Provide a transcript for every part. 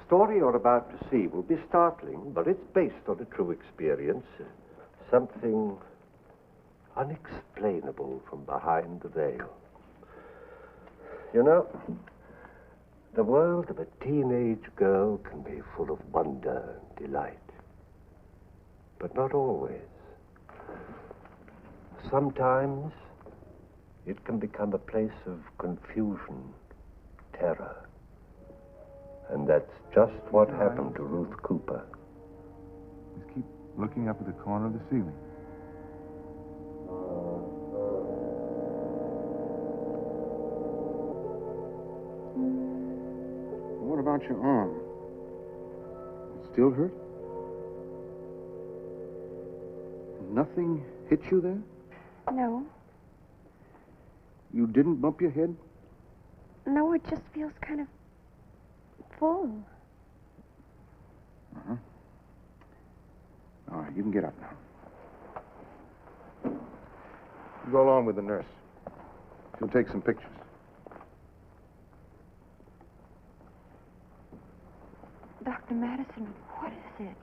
story you're about to see will be startling, but it's based on a true experience. Something unexplainable from behind the veil. You know, the world of a teenage girl can be full of wonder and delight. But not always. Sometimes it can become a place of confusion, terror. And that's just what happened to Ruth Cooper. Just keep looking up at the corner of the ceiling. What about your arm? It still hurt? Nothing hit you there? No. You didn't bump your head? No, it just feels kind of full. Uh-huh. All right, you can get up now. You go along with the nurse. She'll take some pictures. Dr. Madison, what is it?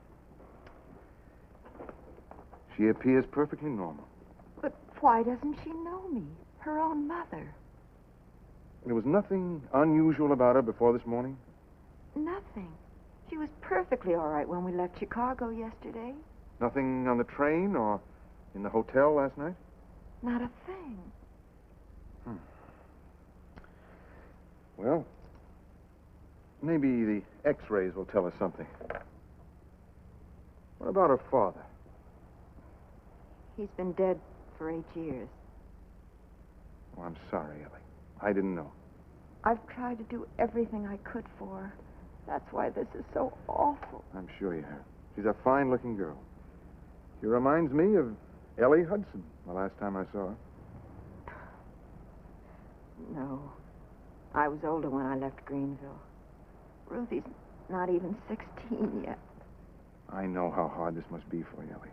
She appears perfectly normal. But why doesn't she know me? Her own mother. There was nothing unusual about her before this morning? Nothing. She was perfectly all right when we left Chicago yesterday. Nothing on the train or in the hotel last night? Not a thing. Well, maybe the X-rays will tell us something. What about her father? He's been dead for 8 years. Oh, I'm sorry, Ellie. I didn't know. I've tried to do everything I could for her. That's why this is so awful. I'm sure you have. She's a fine-looking girl. She reminds me of Ellie Hudson, the last time I saw her. No. I was older when I left Greenville. Ruthie's not even 16 yet. I know how hard this must be for you, Ellie.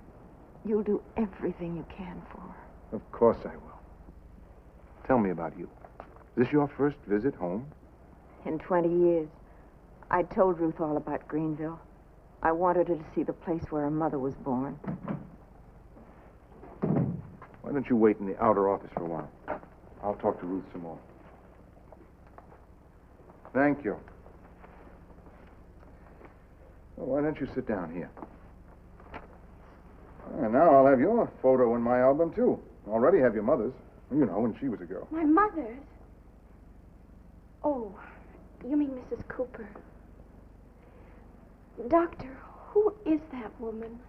You'll do everything you can for her. Of course I will. Tell me about you. Is this your first visit home? In 20 years. I told Ruth all about Greenville. I wanted her to see the place where her mother was born. Why don't you wait in the outer office for a while? I'll talk to Ruth some more. Thank you. Well, why don't you sit down here? And now I'll have your photo in my album, too. Already have your mother's. You know, when she was a girl. My mother's? Oh, you mean Mrs. Cooper. Doctor, who is that woman?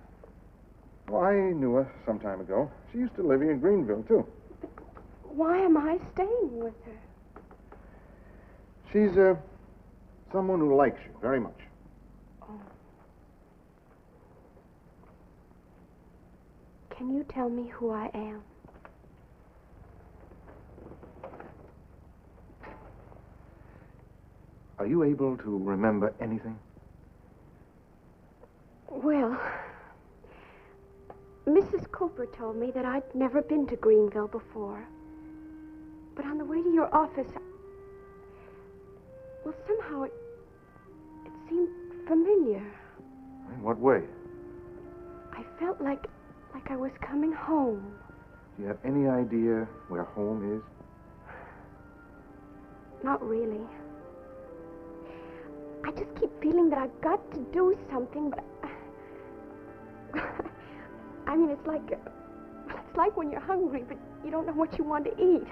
Well, I knew her some time ago. She used to live here in Greenville, too. But why am I staying with her? She's, someone who likes you very much. Oh. Can you tell me who I am? Are you able to remember anything? Well, Mrs. Cooper told me that I'd never been to Greenville before. But on the way to your office, well, somehow it seemed familiar. In what way? I felt like I was coming home. Do you have any idea where home is? Not really. I just keep feeling that I've got to do something, but I mean, it's like when you're hungry, but you don't know what you want to eat.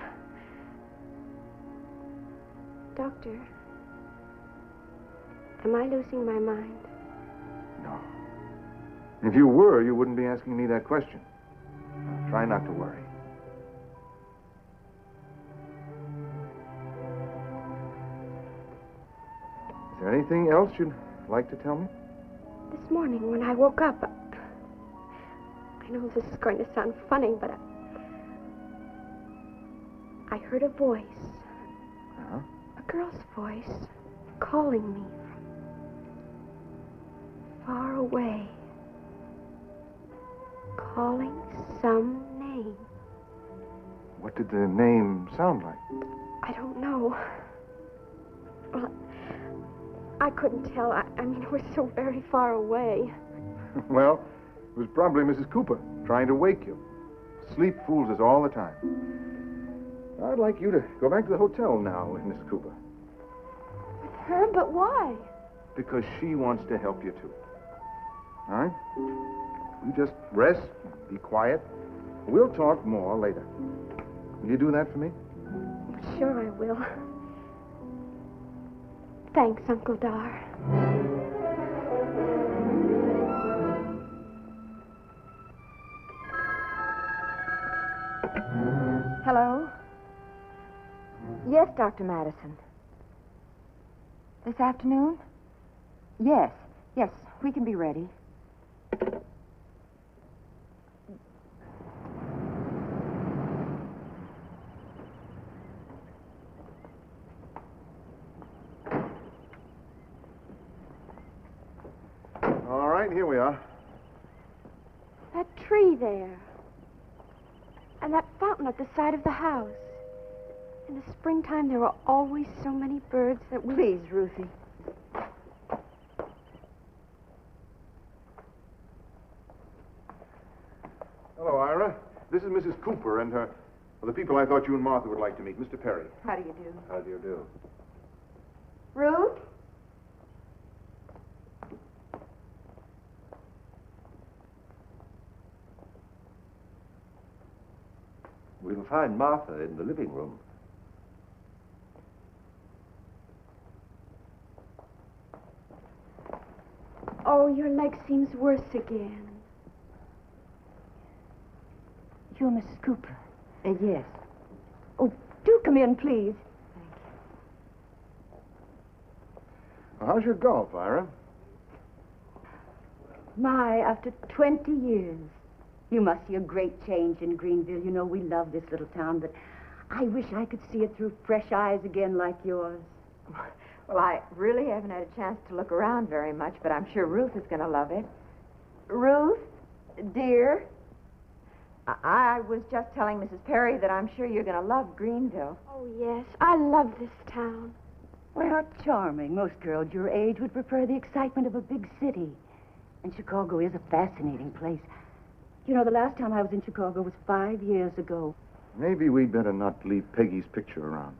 Doctor, am I losing my mind? No. If you were, you wouldn't be asking me that question. Try not to worry. Is there anything else you'd like to tell me? This morning when I woke up, I know this is going to sound funny, but I heard a voice. Uh-huh. A girl's voice calling me from far away. Calling some name. What did the name sound like? I don't know. Well, I couldn't tell. I mean, we're so very far away. Well, it was probably Mrs. Cooper trying to wake you. Sleep fools us all the time. I'd like you to go back to the hotel now with Mrs. Cooper. With her? But why? Because she wants to help you, too. All right? You just rest, be quiet. We'll talk more later. Will you do that for me? Sure I will. Thanks, Uncle Dar. Hello? Yes, Dr. Madison. This afternoon? Yes, we can be ready. All right, here we are. That tree there. And that fountain at the side of the house. In the springtime, there are always so many birds that we... Please, Ruthie. Hello, Ira. This is Mrs. Cooper and the people I thought you and Martha would like to meet. Mr. Perry. How do you do? How do you do? Ruth? We'll find Martha in the living room. Oh, your leg seems worse again. You're Mrs. Cooper? Yes. Oh, do come in, please. Well, how's your golf, Ira? My, after 20 years. You must see a great change in Greenville. You know, we love this little town, but I wish I could see it through fresh eyes again like yours. Well, I really haven't had a chance to look around very much, but I'm sure Ruth is going to love it. Ruth, dear, I was just telling Mrs. Perry that I'm sure you're going to love Greenville. Oh, yes. I love this town. Why, how charming. Most girls your age would prefer the excitement of a big city. And Chicago is a fascinating place. You know, the last time I was in Chicago was 5 years ago. Maybe we'd better not leave Peggy's picture around.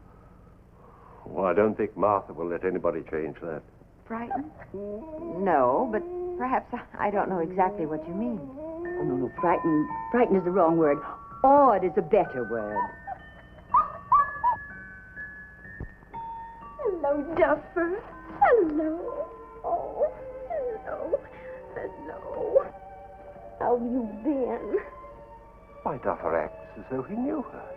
Well, I don't think Martha will let anybody change that. Frightened? No, but perhaps I don't know exactly what you mean. Oh, no, frightened. Frightened is the wrong word. Awed is a better word. Hello, Duffer. Hello. Oh, hello. Hello. How have you been? Why, Duffer acts as though he knew her.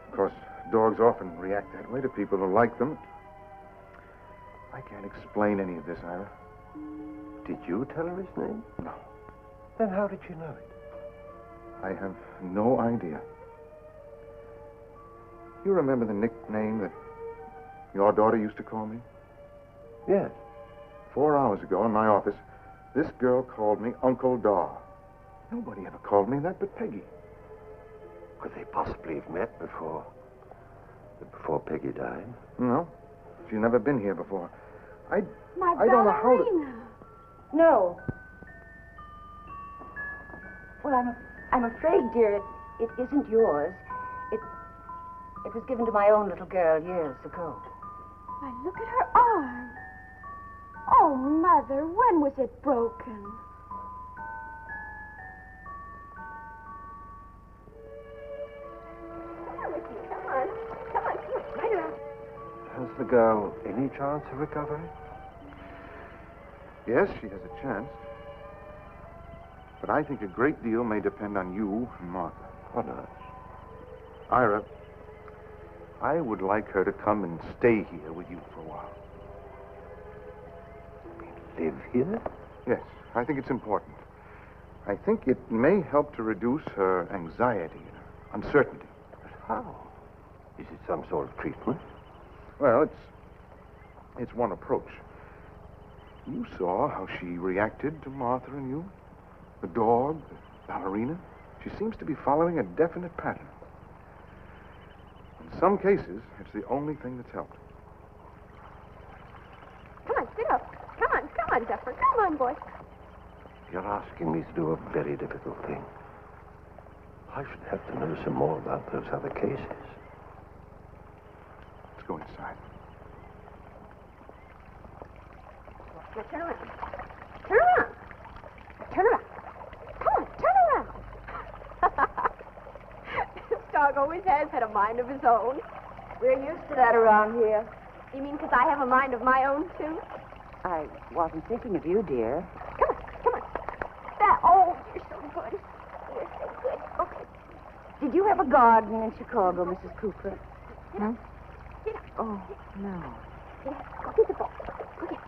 Of course, dogs often react that way to people who like them. I can't explain any of this, Ira. Did you tell her his name? No. Then how did you know it? I have no idea. You remember the nickname that your daughter used to call me? Yes. 4 hours ago in my office, this girl called me Uncle Dar. Nobody ever called me that but Peggy. Could they possibly have met before Peggy died? No. She's never been here before. I My don't know how to... ballerina. No. Well, I'm afraid, dear, it isn't yours. It was given to my own little girl years ago. Why, look at her arm. Oh, Mother, when was it broken? Come with me, come on. Come on, right around. Has the girl any chance of recovery? Yes, she has a chance. But I think a great deal may depend on you and Martha. What not? Ira, I would like her to come and stay here with you for a while. Live here? Yes, I think it's important. I think it may help to reduce her anxiety and her uncertainty. But how? Is it some sort of treatment? Well, it's one approach. You saw how she reacted to Martha and you. The dog, the ballerina. She seems to be following a definite pattern. In some cases, it's the only thing that's helped. Come on, sit up. on, Zephyr. Come on, boy. You're asking me to do a very difficult thing. I should have to know some more about those other cases. Let's go inside. Now, turn around. Turn around. Turn around. Come on, turn around. This dog always has had a mind of his own. We're used to that around here. You mean because I have a mind of my own, too? I wasn't thinking of you, dear. Come on, come on. Oh, you're so good. You're so good. Okay. Did you have a garden in Chicago, Mrs. Cooper? Huh? Get up. Oh, no. Get up. Go get the ball. Go get it.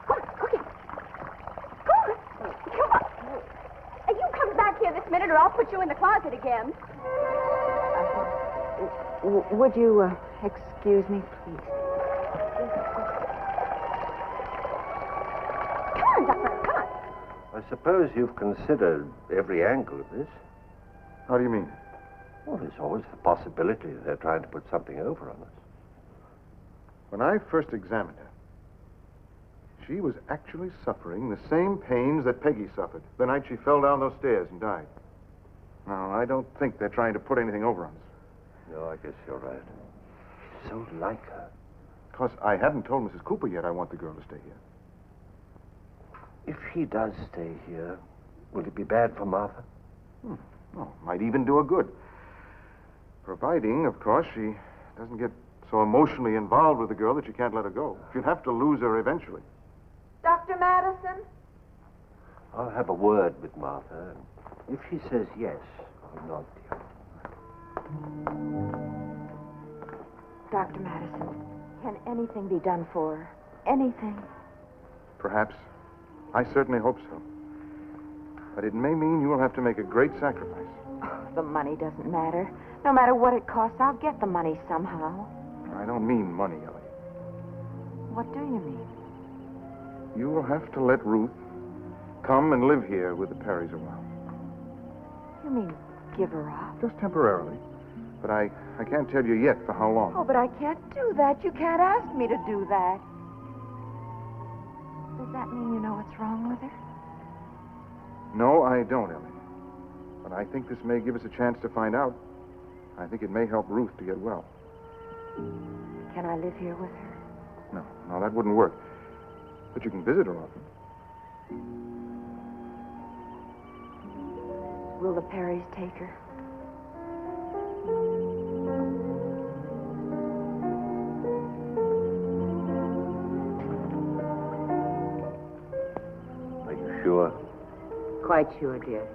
Go on, go get it. Go on. Come on. And you come back here this minute or I'll put you in the closet again. Would you excuse me, please? Come on, Zephyr. Come on. I suppose you've considered every angle of this. How do you mean? Well, there's always the possibility that they're trying to put something over on us. When I first examined her, she was actually suffering the same pains that Peggy suffered the night she fell down those stairs and died. Now, I don't think they're trying to put anything over on us. No, I guess you're right. She's so like her. Because I hadn't told Mrs. Cooper yet I want the girl to stay here. If he does stay here, will it be bad for Martha? Oh, might even do her good. Providing, of course, she doesn't get so emotionally involved with the girl that she can't let her go. She'll have to lose her eventually. Dr. Madison? I'll have a word with Martha. If she says yes, I'll nod to you. Dr. Madison, can anything be done for her? Anything? Perhaps. I certainly hope so. But it may mean you will have to make a great sacrifice. Oh, the money doesn't matter. No matter what it costs, I'll get the money somehow. I don't mean money, Ellie. What do you mean? You will have to let Ruth come and live here with the Perrys a while. You mean give her up? Just temporarily. But I can't tell you yet for how long. Oh, but I can't do that. You can't ask me to do that. Does that mean you know what's wrong with her? No, I don't, Ellie. But I think this may give us a chance to find out. I think it may help Ruth to get well. Can I live here with her? No, that wouldn't work. But you can visit her often. Will the Perrys take her? Are you sure? Quite sure, dear.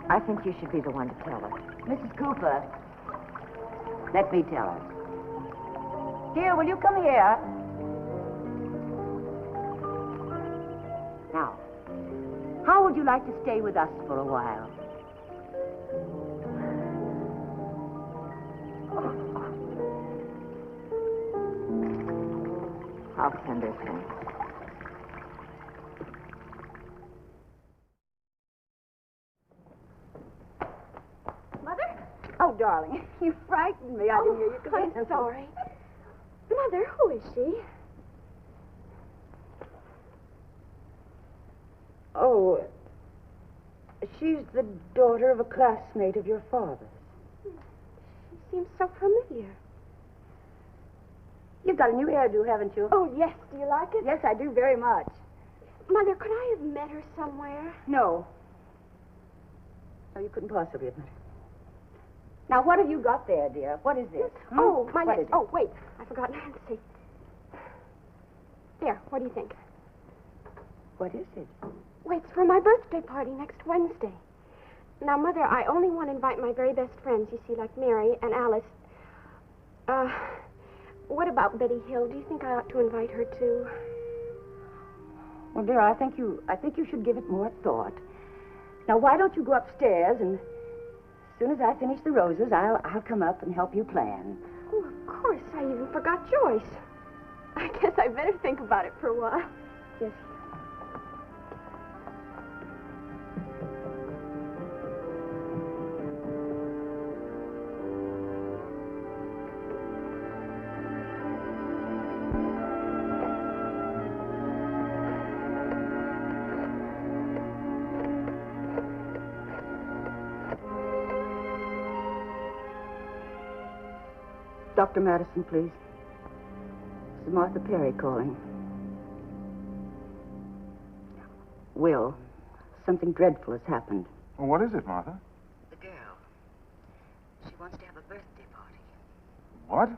I think you should be the one to tell her. Mrs. Cooper, let me tell her. Dear, will you come here? Now, how would you like to stay with us for a while? How tender thing. Mother? Oh, darling, you frightened me. I didn't hear you come in. I'm sorry. Mother, who is she? Oh, she's the daughter of a classmate of your father's. She seems so familiar. You've got a new hairdo, haven't you? Oh, yes. Do you like it? Yes, I do very much. Mother, could I have met her somewhere? No. No, you couldn't possibly have met her. Now, what have you got there, dear? What is this? Oh, my What neck. is it? Oh, wait. I forgot Nancy. There. What do you think? What is it? Wait, it's for my birthday party next Wednesday. Now, Mother, I only want to invite my very best friends, you see, like Mary and Alice. What about Betty Hill? Do you think I ought to invite her, too? Well, dear, I think you should give it more thought. Now, why don't you go upstairs, and as soon as I finish the roses, I'll come up and help you plan. Oh, of course. I even forgot Joyce. I guess I better think about it for a while. Yes. Dr. Madison, please. This is Martha Perry calling. Will, something dreadful has happened. Well, what is it, Martha? The girl. She wants to have a birthday party. What?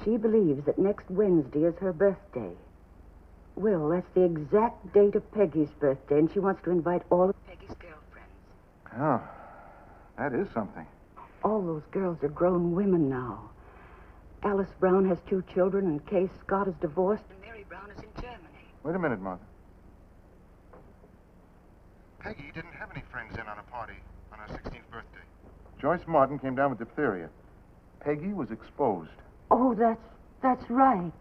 She believes that next Wednesday is her birthday. Will, that's the exact date of Peggy's birthday, and she wants to invite all of Peggy's girlfriends. Oh, that is something. All those girls are grown women now. Alice Brown has 2 children, and Kay Scott is divorced, and Mary Brown is in Germany. Wait a minute, Martha. Peggy didn't have any friends in on a party on her 16th birthday. Joyce Martin came down with diphtheria. Peggy was exposed. Oh, that's right.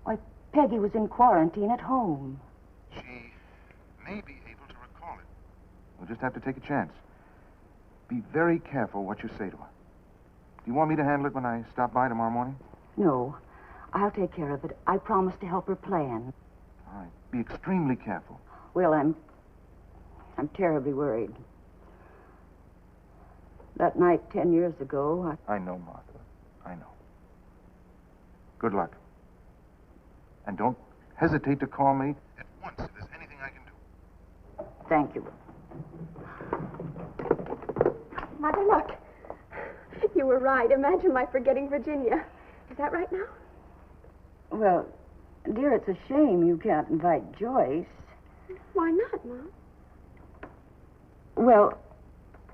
Why, Peggy was in quarantine at home. She may be able to recall it. We'll just have to take a chance. Be very careful what you say to her. Do you want me to handle it when I stop by tomorrow morning? No, I'll take care of it. I promise to help her plan. All right. Be extremely careful. Well, I'm terribly worried. That night 10 years ago, I know, Martha. I know. Good luck. And don't hesitate to call me at once if there's anything I can do. Thank you. Mother, look. You were right. Imagine my forgetting Virginia. Is that right now? Well, dear, it's a shame you can't invite Joyce. Why not, Mom? Well,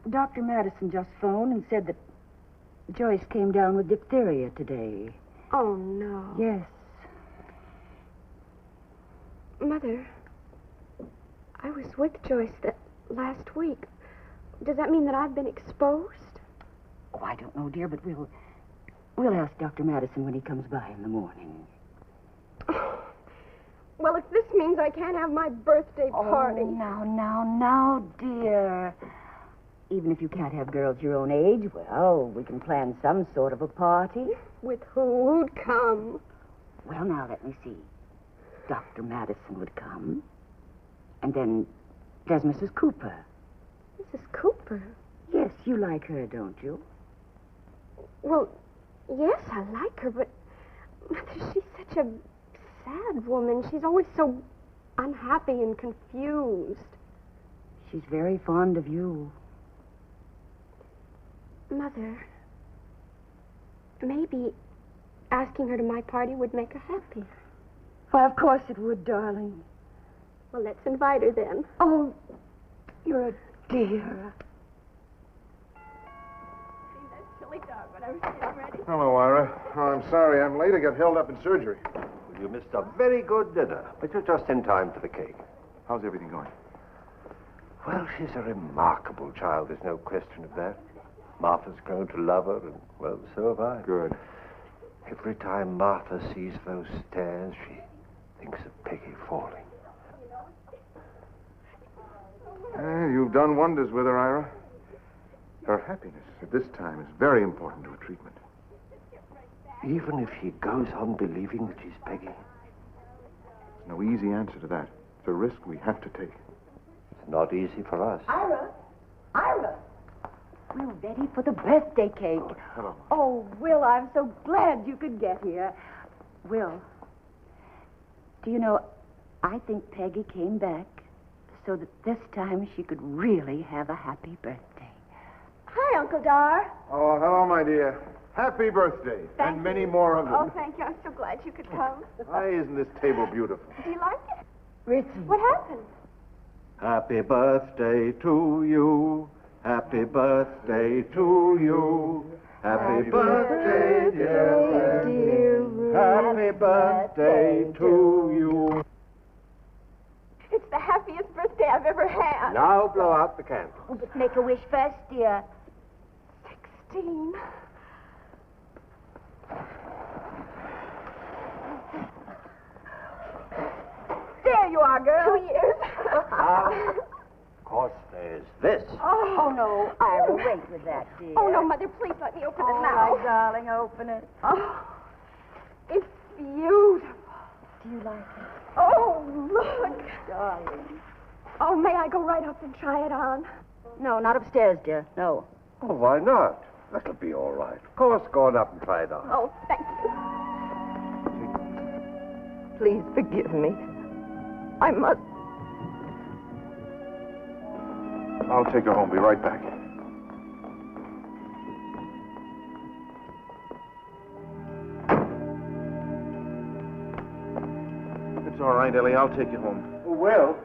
Dr. Madison just phoned and said that Joyce came down with diphtheria today. Oh, no. Yes. Mother, I was with Joyce that last week. Does that mean that I've been exposed? Oh, I don't know, dear, but we'll ask Dr. Madison when he comes by in the morning. Well, if this means I can't have my birthday party. Oh, now, dear. Even if you can't have girls your own age, well, we can plan some sort of a party. With who? Who'd come? Well, now, let me see. Dr. Madison would come. And then there's Mrs. Cooper. Mrs. Cooper? Yes, you like her, don't you? Well, yes, I like her, but Mother, she's such a sad woman. She's always so unhappy and confused. She's very fond of you. Mother, maybe asking her to my party would make her happy. Why, of course it would, darling. Well, let's invite her then. Oh, you're a dear. See that silly dog when I was getting ready? Hello, Ira. Oh, I'm sorry I'm late. I got held up in surgery. You missed a very good dinner, but you're just in time for the cake. How's everything going? Well, she's a remarkable child, there's no question of that. Martha's grown to love her, and, well, so have I. Good. Every time Martha sees those stairs, she thinks of Peggy falling. You've done wonders with her, Ira. Her happiness at this time is very important to her treatment. Even if he goes on believing that she's Peggy? There's no easy answer to that. It's a risk we have to take. It's not easy for us. Ira! We're ready for the birthday cake. Oh, hello. Oh, Will, I'm so glad you could get here. Will, do you know, I think Peggy came back so that this time she could really have a happy birthday. Hi, Uncle Dar. Oh, hello, my dear. Happy birthday. Thank and many you. more of them. Oh, thank you. I'm so glad you could come. Why isn't this table beautiful? Do you like it? Richie. What happened? Happy birthday to you. Happy birthday to you. Happy birthday, dear Ruth. Happy birthday to you. It's the happiest birthday I've ever had. Now blow out the candle. Oh, but make a wish first, dear. 16. There you are, girl. 2 years. Of course, there's this. Oh, no, Ira, wait with that, dear. Oh, no, Mother, please let me open it Oh, now. my darling, open it. Oh, it's beautiful. Do you like it? Oh, look. Darling. Oh, may I go right up and try it on? No, not upstairs, dear. No. Oh, why not? That'll be all right. Of course, go on up and try it on. Oh, thank you. Please forgive me. I must. I'll take her home. Be right back. It's all right, Ellie. I'll take you home. Well,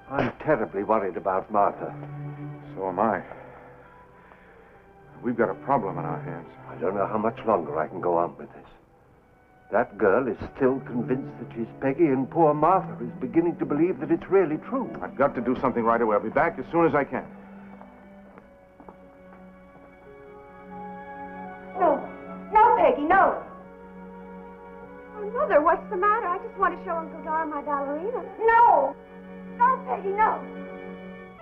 I'm terribly worried about Martha. So am I. We've got a problem on our hands. I don't know how much longer I can go on with this. That girl is still convinced that she's Peggy, and poor Martha is beginning to believe that it's really true. I've got to do something right away. I'll be back as soon as I can. No, Peggy, no. Oh, Mother, what's the matter? I just want to show Uncle Dar my ballerina. No. No, Peggy, no.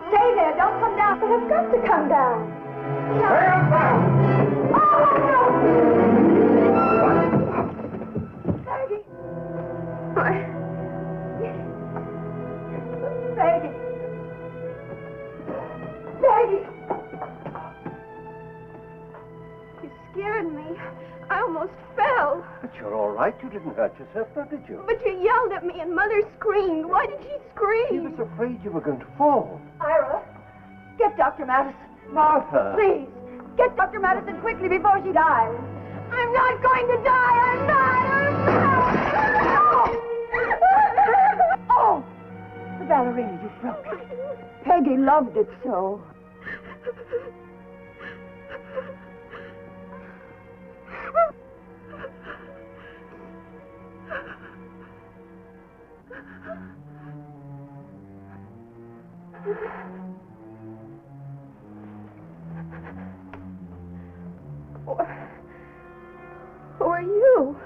Stay there. Don't come down. But I've got to come down. Stand down! Oh, no. Peggy. Peggy. Peggy. You scared me. I almost fell. But you're all right. You didn't hurt yourself, though, did you? But you yelled at me and Mother screamed. Why did she He scream? was afraid you were going to fall. Ira, get Dr. Madison. Martha! Please, get Dr. Madison quickly before she dies. I'm not going to die. I'm not. Oh, the ballerina you broke. Peggy loved it so. Who are you?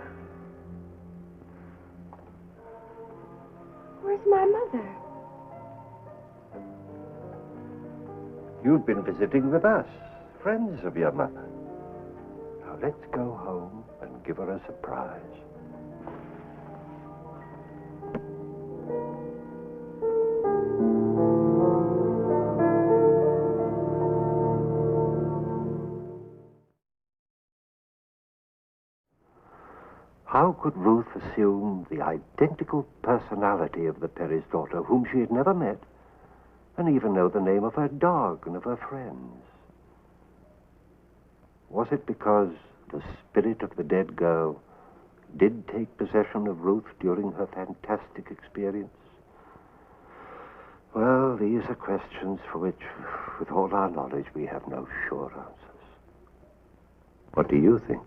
Where's my mother? You've been visiting with us, friends of your mother. Now let's go home and give her a surprise. How could Ruth assume the identical personality of the Perry's daughter, whom she had never met, and even know the name of her dog and of her friends? Was it because the spirit of the dead girl did take possession of Ruth during her fantastic experience? Well, these are questions for which, with all our knowledge, we have no sure answers. What do you think?